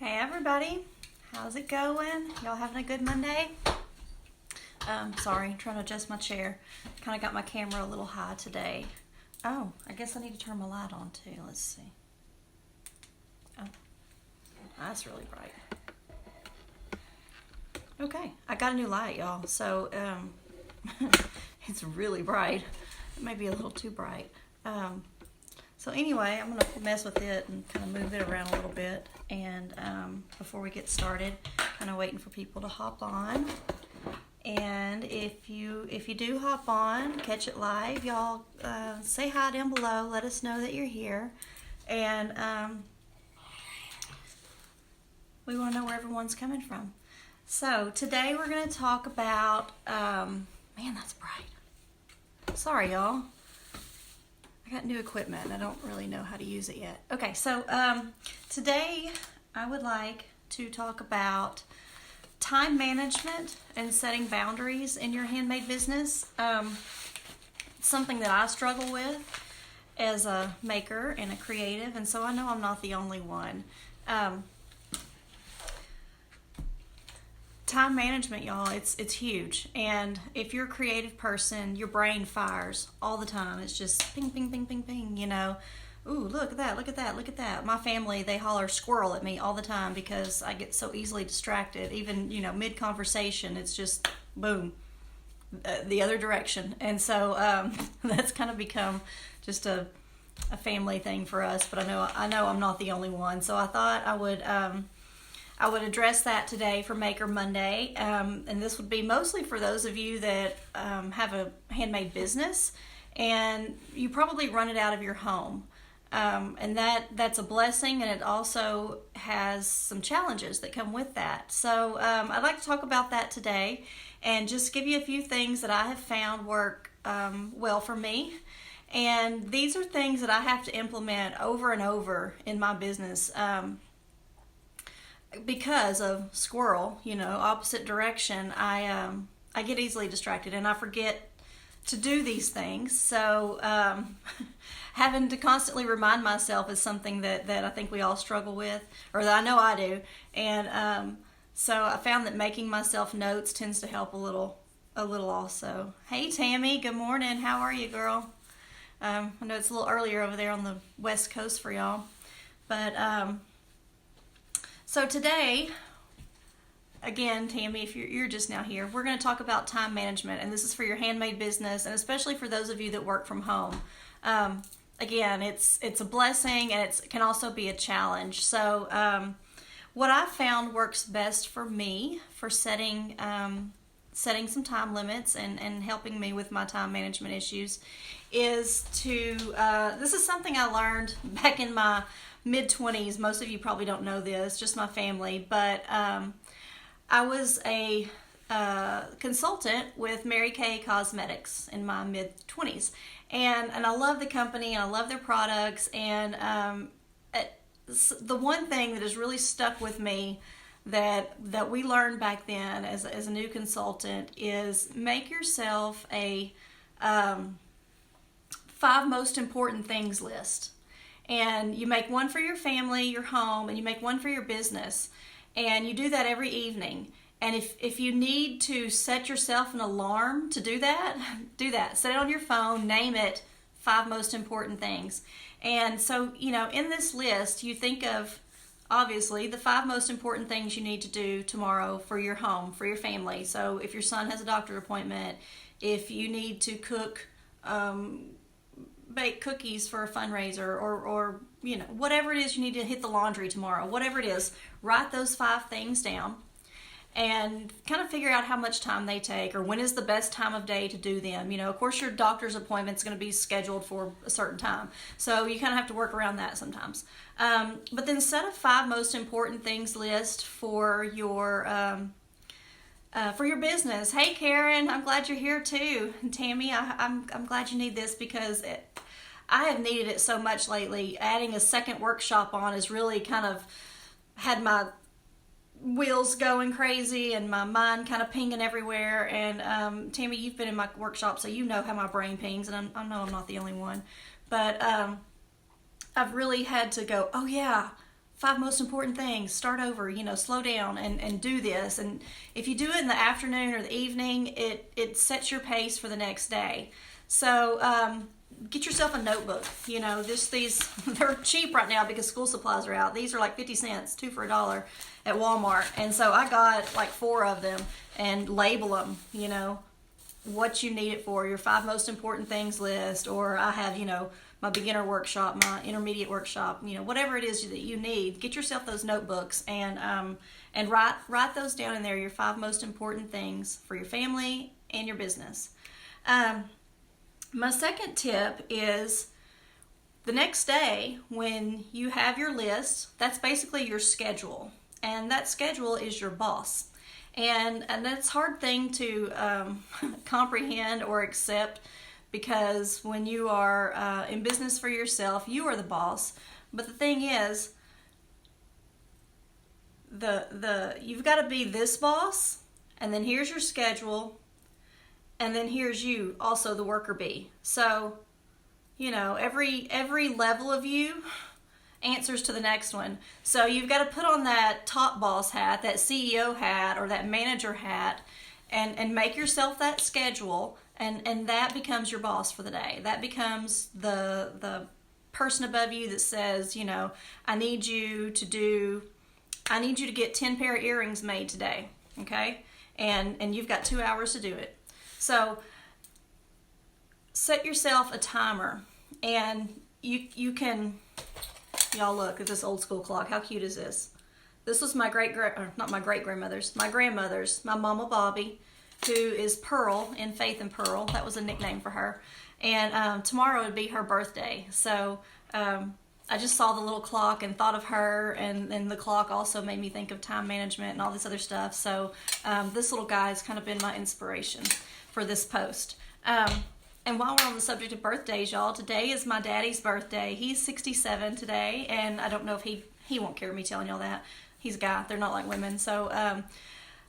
Hey everybody, how's it going? Y'all having a good Monday? Sorry, trying to adjust my chair. Kind of got my camera a little high today. Oh, I guess I need to turn my light on too. Let's see. Oh, that's really bright. Okay, I got a new light, y'all. So, it's really bright. It may be a little too bright. So anyway, I'm going to mess with it and kind of move it around a little bit. And before we get started, kind of waiting for people to hop on. And if you do hop on, catch it live, y'all say hi down below. Let us know that you're here. And we want to know where everyone's coming from. So today we're going to talk about, man, that's bright. Sorry, y'all. I got new equipment and I don't really know how to use it yet. Okay, so today I would like to talk about time management and setting boundaries in your handmade business. Something that I struggle with as a maker and a creative, and so I know I'm not the only one. Time management, y'all, it's huge. And if you're a creative person, your brain fires all the time. It's just ping, ping, ping, ping, ping, you know. Ooh, look at that, look at that, look at that. My family, they holler squirrel at me all the time because I get so easily distracted. Even, you know, mid-conversation, it's just boom, the other direction. And so that's kind of become just a family thing for us. But I know I'm not the only one. So I thought I would address that today for Maker Monday, and this would be mostly for those of you that have a handmade business and you probably run it out of your home. And that's a blessing, and it also has some challenges that come with that. So I'd like to talk about that today and just give you a few things that I have found work well for me. And these are things that I have to implement over and over in my business. Because of squirrel, you know, opposite direction, I get easily distracted and I forget to do these things. So having to constantly remind myself is something that I think we all struggle with, or that I know I do. And so I found that making myself notes tends to help a little also. Hey Tammy, good morning. How are you, girl? I know it's a little earlier over there on the West Coast for y'all, but so today, again, Tammy, if you're just now here, we're going to talk about time management, and this is for your handmade business, and especially for those of you that work from home. Again, it's a blessing, and it can also be a challenge. So what I found works best for me for setting some time limits and helping me with my time management issues is to, this is something I learned back in my mid-20s. Most of you probably don't know this, just my family, but I was a consultant with Mary Kay Cosmetics in my mid-20s, and I love the company and I love their products, and the one thing that has really stuck with me that we learned back then as a new consultant is make yourself a 5 most important things list. And you make one for your family, your home, and you make one for your business. And you do that every evening. And if you need to set yourself an alarm to do that, do that. Set it on your phone, name it 5 most important things. And so, you know, in this list, you think of, obviously, the 5 most important things you need to do tomorrow for your home, for your family. So if your son has a doctor appointment, if you need to cook, bake cookies for a fundraiser, or you know, whatever it is, you need to hit the laundry tomorrow, whatever it is, write those 5 things down and kind of figure out how much time they take, or when is the best time of day to do them. You know, of course your doctor's appointment is going to be scheduled for a certain time, so you kind of have to work around that sometimes. But then set a 5 most important things list for your business. Hey Karen, I'm glad you're here too. And Tammy, I'm glad you need this because I have needed it so much lately. Adding a second workshop on has really kind of had my wheels going crazy and my mind kind of pinging everywhere. And Tammy, you've been in my workshop, so you know how my brain pings, and I know I'm not the only one. But I've really had to go, oh yeah, 5 most important things, start over, slow down and do this. And if you do it in the afternoon or the evening, it sets your pace for the next day. So get yourself a notebook. These they're cheap right now because school supplies are out. These are like 50 cents, 2 for $1 at Walmart. And so I got like 4 of them, and label them, what you need it for, your 5 most important things list, or I have, my beginner workshop, my intermediate workshop, whatever it is that you need. Get yourself those notebooks and write those down in there, your 5 most important things for your family and your business. My second tip is the next day when you have your list, that's basically your schedule, and that schedule is your boss. And that's a hard thing to comprehend or accept, because when you are in business for yourself, you are the boss. But the thing is, you've got to be this boss, and then here's your schedule, and then here's you, also the worker bee. So, every level of you answers to the next one. So you've got to put on that top boss hat, that CEO hat, or that manager hat, and make yourself that schedule, and that becomes your boss for the day. That becomes the person above you that says, I need you to get 10 pair of earrings made today, okay? And you've got 2 hours to do it. So set yourself a timer, and you can, y'all look at this old school clock. How cute is this? This was my grandmother's, my Mama Bobby, who is Pearl in Faith and Pearl. That was a nickname for her. And tomorrow would be her birthday. So I just saw the little clock and thought of her, and the clock also made me think of time management and all this other stuff. So this little guy has kind of been my inspiration for this post. And while we're on the subject of birthdays, y'all, today is my daddy's birthday. He's 67 today, and I don't know if he won't care me telling y'all that. He's a guy. They're not like women. So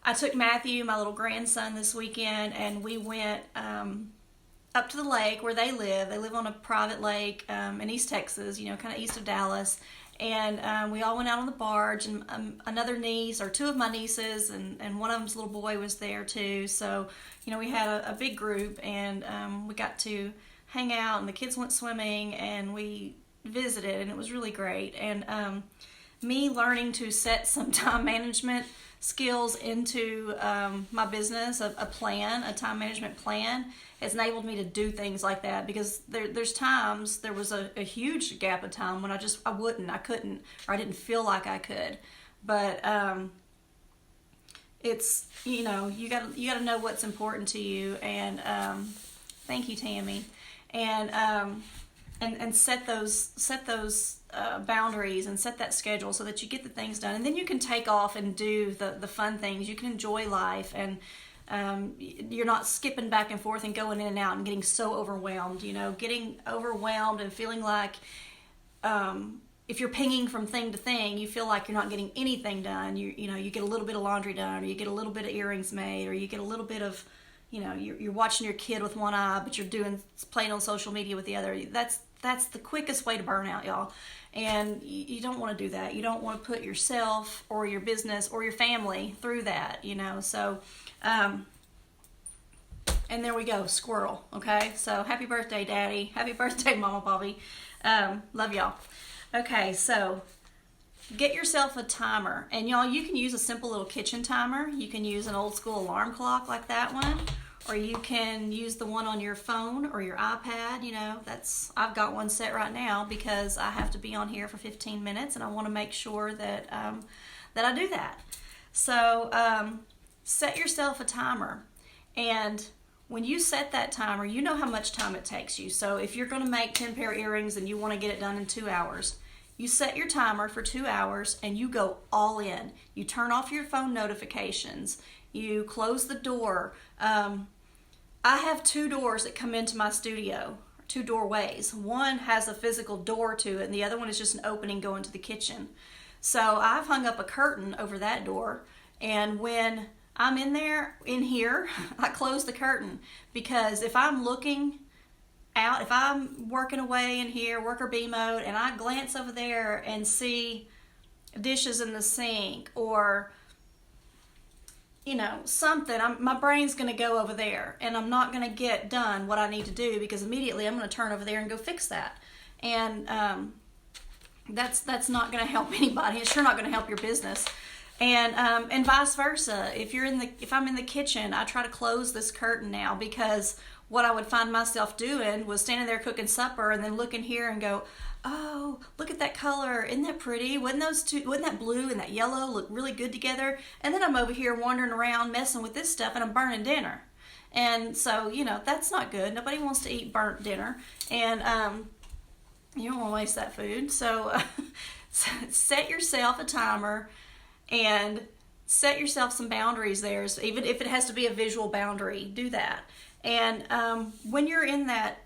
I took Matthew, my little grandson, this weekend, and we went up to the lake where they live. They live on a private lake in East Texas, kind of east of Dallas. And we all went out on the barge, and another niece, or 2 of my nieces, and one of them's little boy was there too. So, we had a big group, and we got to hang out, and the kids went swimming, and we visited, and it was really great. And me learning to set some time management skills into my business, a time management plan, has enabled me to do things like that, because there's times, there was a huge gap of time when I couldn't, or I didn't feel like I could. But it's, you gotta know what's important to you. And thank you, Tammy. And set those boundaries, and set that schedule so that you get the things done, and then you can take off and do the fun things. You can enjoy life, and you're not skipping back and forth and going in and out and getting so overwhelmed. Getting overwhelmed and feeling like if you're pinging from thing to thing, you feel like you're not getting anything done. You get a little bit of laundry done, or you get a little bit of earrings made, or you get a little bit of, you're watching your kid with one eye, but you're playing on social media with the other. That's the quickest way to burn out, y'all. And you don't want to do that. You don't want to put yourself or your business or your family through that, So, and there we go, squirrel, okay? So happy birthday, Daddy. Happy birthday, Mama Bobby. Love y'all. Okay, so get yourself a timer. And y'all, you can use a simple little kitchen timer. You can use an old school alarm clock like that one. Or you can use the one on your phone or your iPad. I've got one set right now because I have to be on here for 15 minutes, and I want to make sure that I do that. So set yourself a timer, and when you set that timer, you know how much time it takes you. So if you're going to make 10 pair of earrings and you want to get it done in 2 hours, you set your timer for 2 hours and you go all in. You turn off your phone notifications. You close the door. I have 2 doors that come into my studio, 2 doorways. One has a physical door to it, and the other one is just an opening going to the kitchen. So I've hung up a curtain over that door, and when I'm in here, I close the curtain, because if I'm looking out, if I'm working away in here, worker bee mode, and I glance over there and see dishes in the sink, or something, my brain's going to go over there, and I'm not going to get done what I need to do, because immediately I'm going to turn over there and go fix that. And that's not going to help anybody. It's sure not going to help your business. And vice versa. If I'm in the kitchen, I try to close this curtain now, because what I would find myself doing was standing there cooking supper and then looking here and go, oh, look at that color. Isn't that pretty? Wouldn't that blue and that yellow look really good together? And then I'm over here wandering around messing with this stuff, and I'm burning dinner. And so, that's not good. Nobody wants to eat burnt dinner. And you don't want to waste that food. So set yourself a timer and set yourself some boundaries there. So even if it has to be a visual boundary, do that. And when you're in that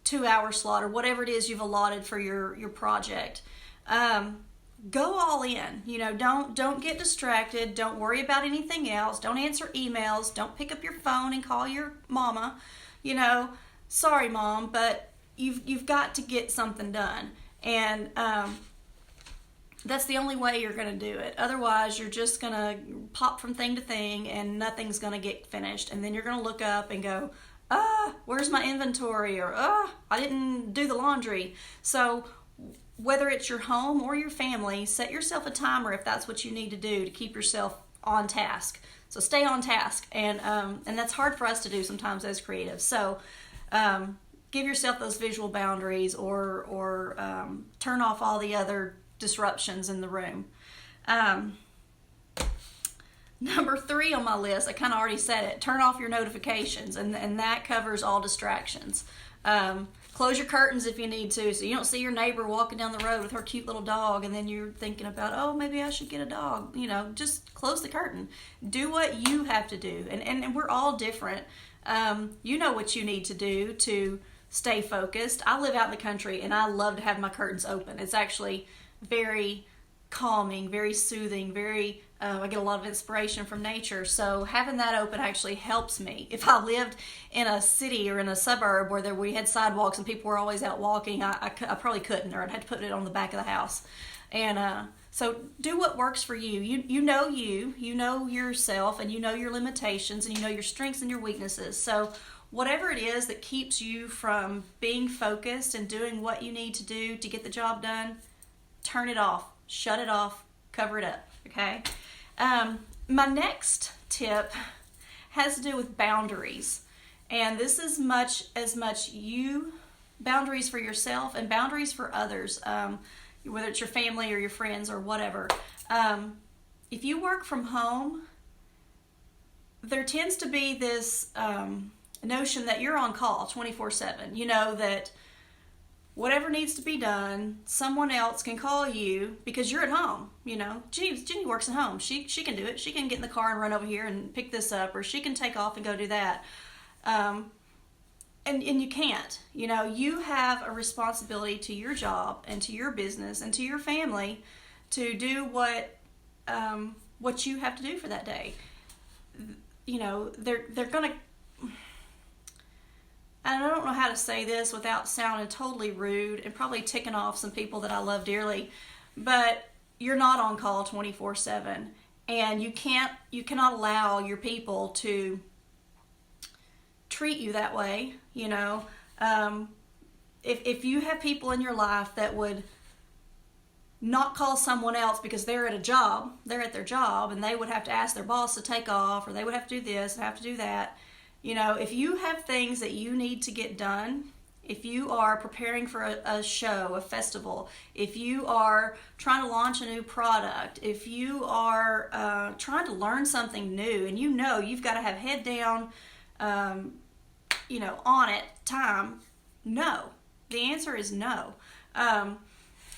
2-hour slot, or whatever it is you've allotted for your project, go all in. Don't get distracted. Don't worry about anything else. Don't answer emails. Don't pick up your phone and call your mama. Sorry, Mom, but you've got to get something done. And that's the only way you're going to do it. Otherwise, you're just going to pop from thing to thing, and nothing's going to get finished. And then you're going to look up and go, where's my inventory? Or, I didn't do the laundry. So whether it's your home or your family, set yourself a timer if that's what you need to do to keep yourself on task. So stay on task. And that's hard for us to do sometimes as creatives. So give yourself those visual boundaries, or turn off all the other disruptions in the room. Number 3 on my list, I kind of already said it, turn off your notifications, and that covers all distractions. Close your curtains if you need to, so you don't see your neighbor walking down the road with her cute little dog, and then you're thinking about, oh, maybe I should get a dog. Just close the curtain. Do what you have to do, and we're all different. You know what you need to do to stay focused. I live out in the country, and I love to have my curtains open. It's actually very calming, very soothing, I get a lot of inspiration from nature. So having that open actually helps me. If I lived in a city or in a suburb where we had sidewalks and people were always out walking, I probably couldn't, or I'd have to put it on the back of the house. And so do what works for you. You know yourself, and you know your limitations, and you know your strengths and your weaknesses. So whatever it is that keeps you from being focused and doing what you need to do to get the job done, turn it off, shut it off, cover it up, okay? My next tip has to do with boundaries. And this is as much boundaries for yourself and boundaries for others, whether it's your family or your friends or whatever. If you work from home, there tends to be this notion that you're on call 24/7. That whatever needs to be done, someone else can call you because you're at home. Jenny works at home. She can do it. She can get in the car and run over here and pick this up, or she can take off and go do that. And you can't. You have a responsibility to your job and to your business and to your family to do what you have to do for that day. They're gonna. And I don't know how to say this without sounding totally rude and probably ticking off some people that I love dearly, but you're not on call 24/7, and you cannot allow your people to treat you that way. If you have people in your life that would not call someone else because they're at their job, and they would have to ask their boss to take off, or they would have to do this and have to do that. If you have things that you need to get done, if you are preparing for a show, a festival, if you are trying to launch a new product, if you are trying to learn something new, and you've got to have head down, on it, time, no. The answer is no.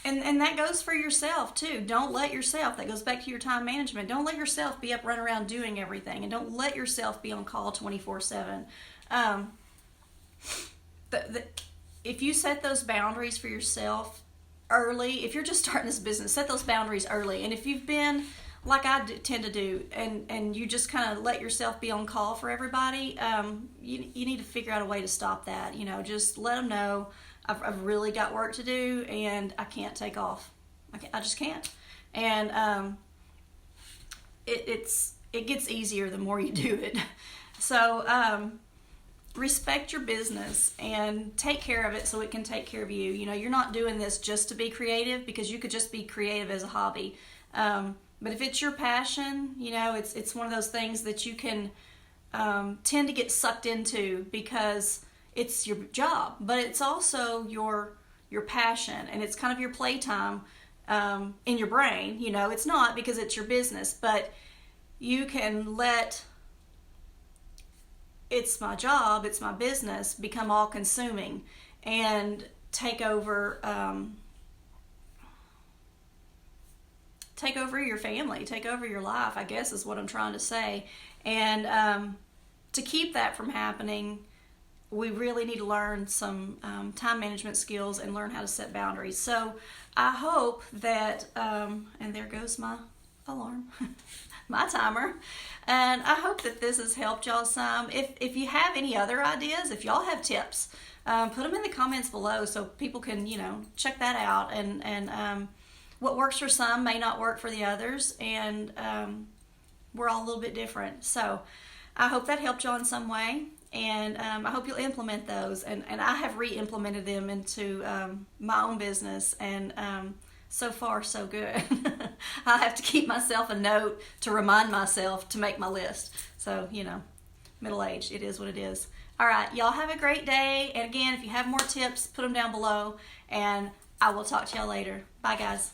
And that goes for yourself too. Don't let yourself, that goes back to your time management, don't let yourself be up running around doing everything, and don't let yourself be on call 24/7. If you set those boundaries for yourself early, if you're just starting this business, set those boundaries early. And if you've been, like I tend to do, and you just kind of let yourself be on call for everybody, you need to figure out a way to stop that. Just let them know, I've really got work to do, and I can't take off. I just can't. and it gets easier the more you do it. So respect your business and take care of it so it can take care of you. You know, you're not doing this just to be creative, because you could just be creative as a hobby. But if it's your passion, you know, it's one of those things that you can tend to get sucked into because it's your job, but it's also your passion, and it's kind of your playtime in your brain. You know, it's not because it's your business, but you can let it's my job, it's my business become all consuming and take over your family, take over your life, I guess is what I'm trying to say. And to keep that from happening, we really need to learn some time management skills and learn how to set boundaries. So I hope that, and there goes my alarm, my timer, and I hope that this has helped y'all some. If you have any other ideas, if y'all have tips, put them in the comments below so people can, you know, check that out. And what works for some may not work for the others, and we're all a little bit different. So I hope that helped y'all in some way, and I hope you'll implement those. And I have re-implemented them into my own business, and so far so good. I have to keep myself a note to remind myself to make my list. So, you know, middle-aged, it is what it is. All right, y'all have a great day. And again, if you have more tips, put them down below, and I will talk to y'all later. Bye, guys.